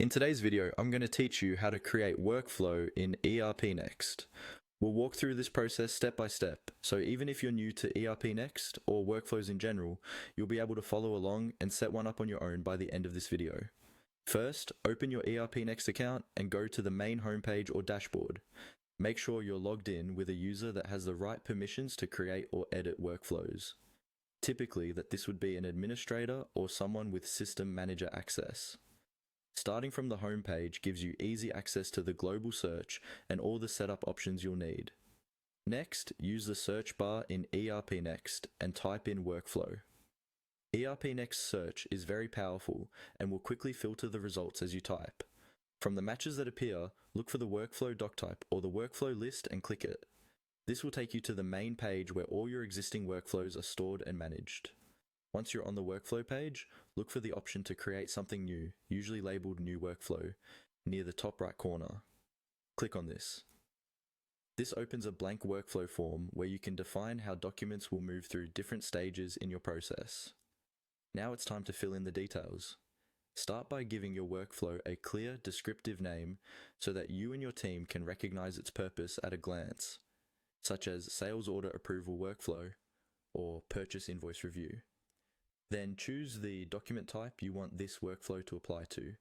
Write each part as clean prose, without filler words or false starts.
In today's video, I'm going to teach you how to create workflow in ERPNext. We'll walk through this process step by step, so even if you're new to ERPNext or workflows in general, you'll be able to follow along and set one up on your own by the end of this video. First, open your ERPNext account and go to the main homepage or dashboard. Make sure you're logged in with a user that has the right permissions to create or edit workflows. Typically, this would be an administrator or someone with system manager access. Starting from the home page gives you easy access to the global search and all the setup options you'll need. Next, use the search bar in ERPNext and type in workflow. ERPNext search is very powerful and will quickly filter the results as you type. From the matches that appear, look for the workflow doc type or the workflow list and click it. This will take you to the main page where all your existing workflows are stored and managed. Once you're on the workflow page, look for the option to create something new, usually labeled New Workflow, near the top right corner. Click on this. This opens a blank workflow form where you can define how documents will move through different stages in your process. Now it's time to fill in the details. Start by giving your workflow a clear, descriptive name so that you and your team can recognize its purpose at a glance, such as Sales Order Approval Workflow or Purchase Invoice Review. Then choose the document type you want this workflow to apply to,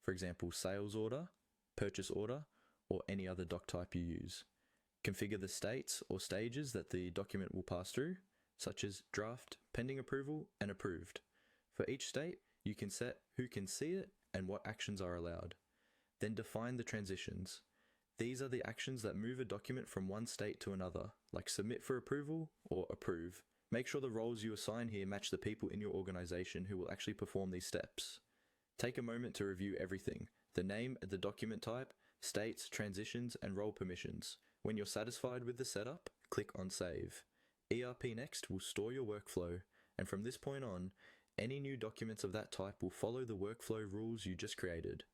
for example, sales order, purchase order, or any other doc type you use. Configure the states or stages that the document will pass through, such as draft, pending approval, and approved. For each state, you can set who can see it and what actions are allowed. Then define the transitions. These are the actions that move a document from one state to another, like submit for approval or approve. Make sure the roles you assign here match the people in your organization who will actually perform these steps. Take a moment to review everything: the name, the document type, states, transitions, and role permissions. When you're satisfied with the setup, click on Save. ERPNext will store your workflow, and from this point on, any new documents of that type will follow the workflow rules you just created.